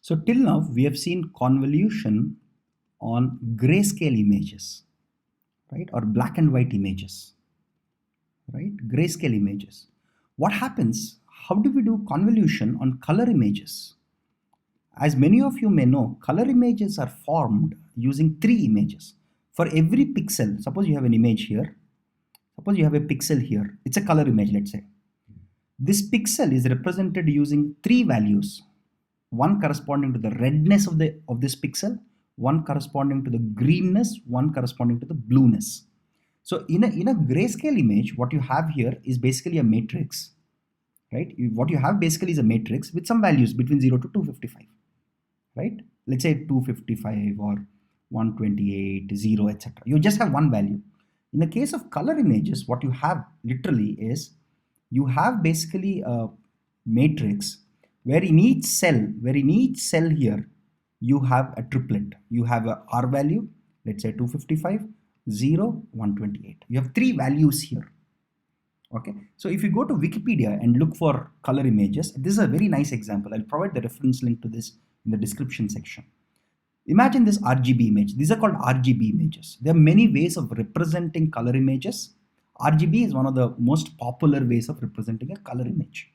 So till now we have seen convolution on grayscale images, right, or black and white images, right, grayscale images. What happens? How do we do convolution on color images? As many of you may know, color images are formed using three images. For every pixel, suppose you have an image here, suppose you have a pixel here, it's a color image, let's say. This pixel is represented using three values, one corresponding to the redness of this pixel, one corresponding to the greenness, one corresponding to the blueness. So in a grayscale image, what you have here is basically a matrix, right? What you have basically is a matrix with some values between 0 to 255, right? Let's say 255 or 128, 0, etc. You just have one value. In the case of color images, what you have literally is you have basically a matrix where in each cell here, you have a triplet. You have a R value, let's say 255, 0, 128. You have three values here. Okay, so if you go to Wikipedia and look for color images, this is a very nice example. I'll provide the reference link to this in the description section. Imagine this RGB image. These are called RGB images. There are many ways of representing color images. RGB is one of the most popular ways of representing a color image.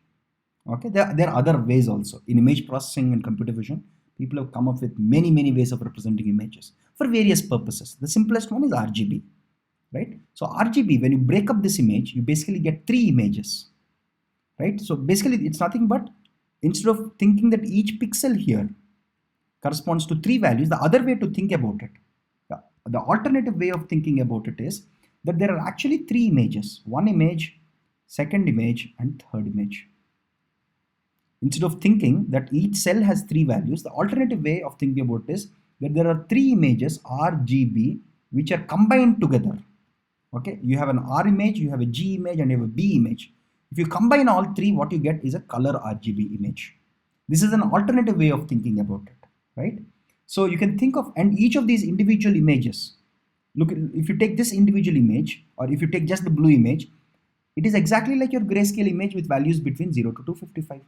Okay, there are other ways also. In image processing and computer vision, people have come up with many ways of representing images for various purposes. The simplest one is RGB, right? So RGB, when you break up this image, you basically get three images, right? So basically it's nothing but, instead of thinking that each pixel here corresponds to three values, the other way to think about it, the alternative way of thinking about it is that there are actually three images: one image, second image, and third image. Instead of thinking that each cell has three values, the alternative way of thinking about it is that there are three images RGB which are combined together. Okay, you have an R image, you have a G image, and you have a B image. If you combine all three, what you get is a color RGB image. This is an alternative way of thinking about it, right? So you can think of, and each of these individual images, look, if you take this individual image, or if you take just the blue image, it is exactly like your grayscale image with values between 0 to 255.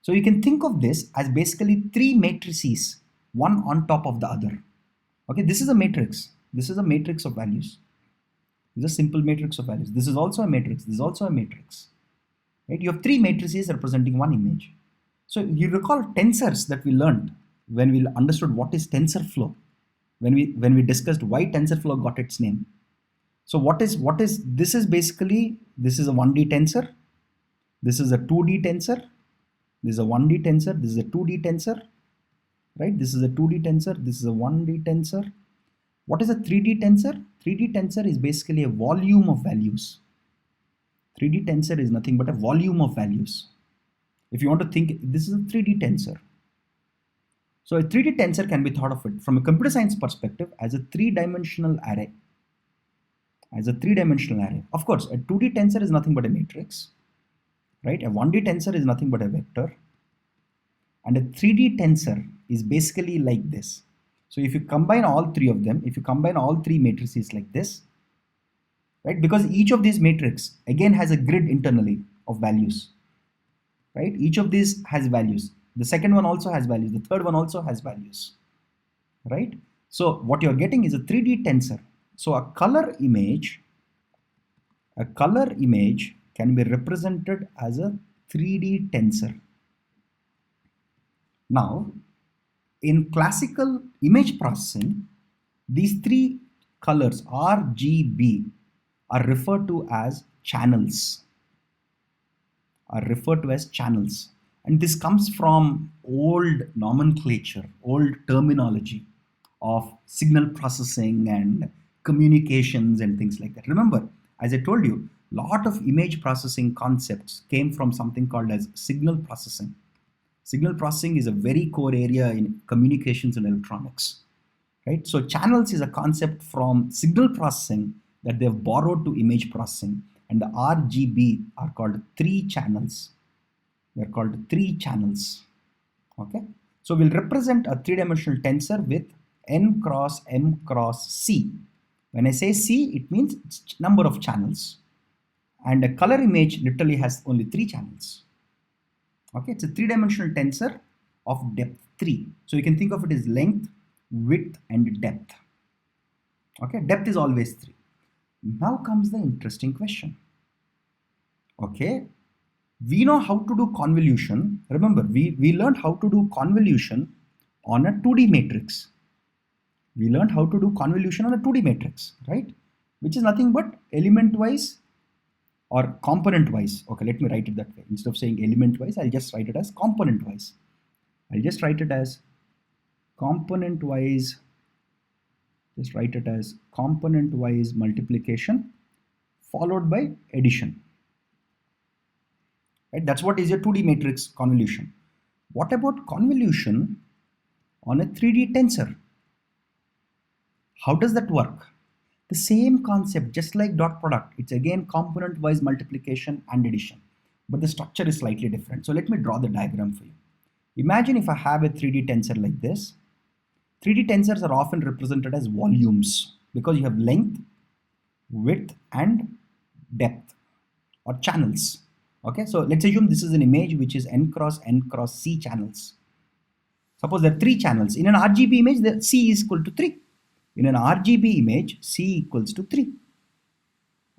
So you can think of this as basically three matrices, one on top of the other. Okay, this is a matrix. This is a matrix of values. This is a simple matrix of values. This is also a matrix. This is also a matrix. Right? You have three matrices representing one image. So you recall tensors that we learned when we understood what is TensorFlow, when we discussed why TensorFlow got its name. So this is basically, this is a 1D tensor, this is a 2D tensor, this is a 1D tensor, this is a 2D tensor, right? This is a 2D tensor, this is a 1D tensor. What is a 3D tensor? 3D tensor is basically a volume of values. 3D tensor is nothing but a volume of values. If you want to think, this is a 3D tensor. So a 3D tensor can be thought of it from a computer science perspective as a three-dimensional array. As a three-dimensional array. Of course, a 2D tensor is nothing but a matrix, right? A 1D tensor is nothing but a vector. And a 3D tensor is basically like this. So if you combine all three of them, if you combine all three matrices like this, right? Because each of these matrix again has a grid internally of values, right? Each of these has values. The second one also has values. The third one also has values, right? So what you're getting is a 3D tensor. So a color image can be represented as a 3D tensor. Now, in classical image processing, these three colors RGB are referred to as channels. And this comes from old nomenclature, old terminology of signal processing and communications and things like that. Remember, as I told you, a lot of image processing concepts came from something called as signal processing. Signal processing is a very core area in communications and electronics, right? So channels is a concept from signal processing that they've borrowed to image processing, and the RGB are called three channels. They're called three channels, okay? So we'll represent a three-dimensional tensor with n cross m cross c. When I say c, it means it's number of channels. And a color image literally has only three channels. Okay, it's a three-dimensional tensor of depth 3. So you can think of it as length, width, and depth. Okay, depth is always 3. Now comes the interesting question. Okay, we know how to do convolution. Remember, we learned how to do convolution on a 2D matrix. We learned how to do convolution on a 2D matrix, right? Which is nothing but element-wise or component-wise. Okay, let me write it that way. Instead of saying element-wise, I'll just write it as component-wise. I'll just write it as component-wise. Just write it as component-wise multiplication followed by addition. Right? That's what is your 2D matrix convolution. What about convolution on a 3D tensor? How does that work? The same concept, just like dot product. It's again component-wise multiplication and addition, but the structure is slightly different. So let me draw the diagram for you. Imagine if I have a 3D tensor like this. 3D tensors are often represented as volumes because you have length, width, and depth or channels. Okay, so let's assume this is an image which is n cross C channels. Suppose there are 3 channels. In an RGB image, the C is equal to 3. In an RGB image, C equals to 3.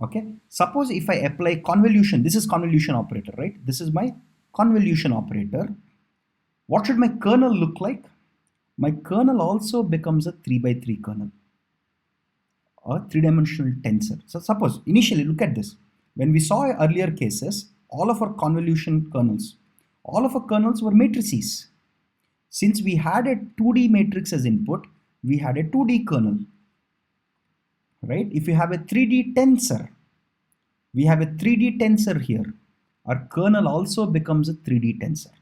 Okay, suppose if I apply convolution, this is convolution operator, right? This is my convolution operator. What should my kernel look like? My kernel also becomes a 3x3 kernel, a 3-dimensional tensor. So suppose initially, look at this. When we saw earlier cases, all of our convolution kernels, all of our kernels were matrices. Since we had a 2D matrix as input, we had a 2D kernel, right? If you have a 3D tensor, we have a 3D tensor here. Our kernel also becomes a 3D tensor.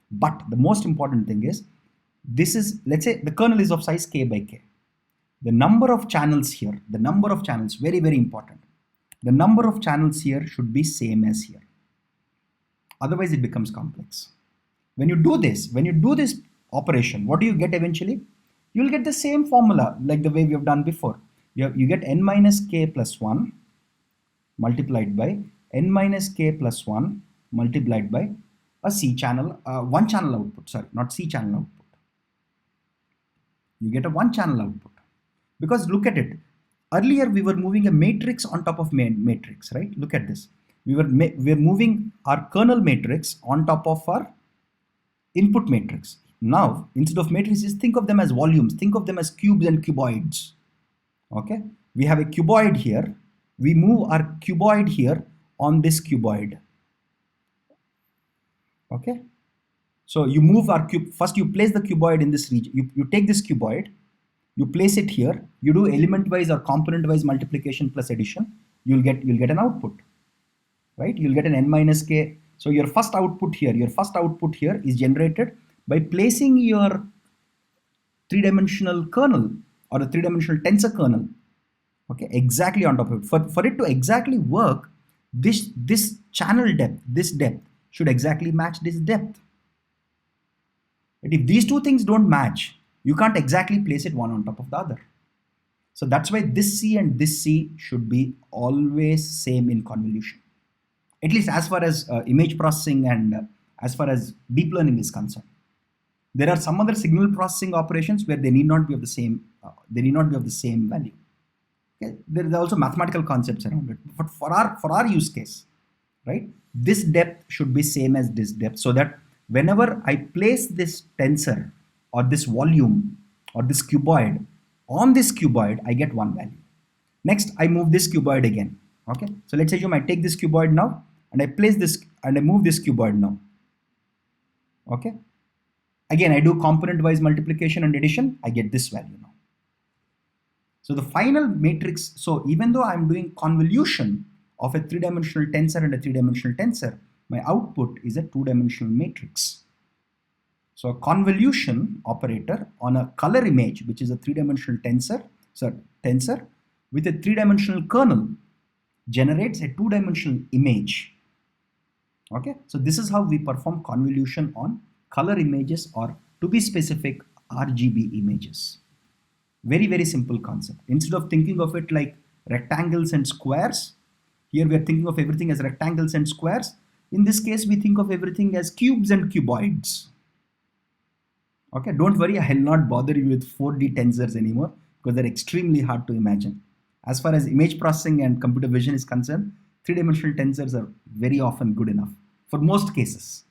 But the most important thing is, this is, let's say the kernel is of size k by k. The number of channels here, the number of channels, very, very important. The number of channels here should be same as here. Otherwise it becomes complex. When you do this operation, what do you get eventually? You'll get the same formula like the way we have done before. You get n minus k plus 1 multiplied by n minus k plus 1 multiplied by a C channel, one channel output, sorry, not C channel output. You get a one channel output. Because look at it. Earlier we were moving a matrix on top of main matrix, right? Look at this. We were moving our kernel matrix on top of our input matrix. Now, instead of matrices, think of them as volumes. Think of them as cubes and cuboids. Okay? We have a cuboid here. We move our cuboid here on this cuboid. Okay? So you move our cube. First, you place the cuboid in this region. You take this cuboid, you place it here. You do element-wise or component-wise multiplication plus addition. You'll get an output, right? You'll get an n minus k. So your first output here is generated by placing your 3-dimensional kernel or a 3-dimensional tensor kernel, okay, exactly on top of it. For it to exactly work, this channel depth, this depth should exactly match this depth. But if these two things don't match, you can't exactly place it one on top of the other. So that's why this C and this C should be always same in convolution, at least as far as image processing and as far as deep learning is concerned. There are some other signal processing operations where they need not be of the same. Value. Okay? There are also mathematical concepts around it. But for our use case, right, this depth should be same as this depth, so that whenever I place this tensor or this volume or this cuboid on this cuboid, I get one value. Next, I move this cuboid again. Okay, so let's assume I take this cuboid now and I place this and I move this cuboid now. Okay. Again, I do component-wise multiplication and addition, I get this value now. So the final matrix, so even though I'm doing convolution of a 3-dimensional tensor and a 3-dimensional tensor, my output is a 2-dimensional matrix. So a convolution operator on a color image, which is a 3-dimensional tensor with a 3-dimensional kernel, generates a 2-dimensional image. Okay, so this is how we perform convolution on color images, or to be specific, RGB images. Very, very simple concept. Instead of thinking of it like rectangles and squares, here we are thinking of everything as rectangles and squares. In this case, we think of everything as cubes and cuboids. Okay, don't worry, I'll not bother you with 4D tensors anymore because they're extremely hard to imagine. As far as image processing and computer vision is concerned, three-dimensional tensors are very often good enough for most cases.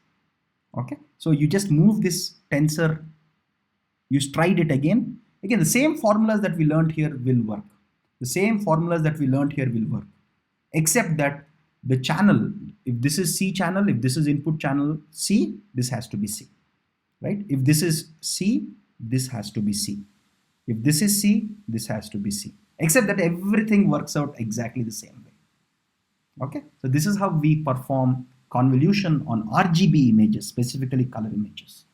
Okay, so you just move this tensor, you stride it again. Again, the same formulas that we learned here will work. The same formulas that we learned here will work, except that the channel, if this is C channel, if this is input channel C, this has to be C, right? If this is C, this has to be C. If this is C, this has to be C, except that everything works out exactly the same way. Okay, so this is how we perform convolution on RGB images, specifically color images.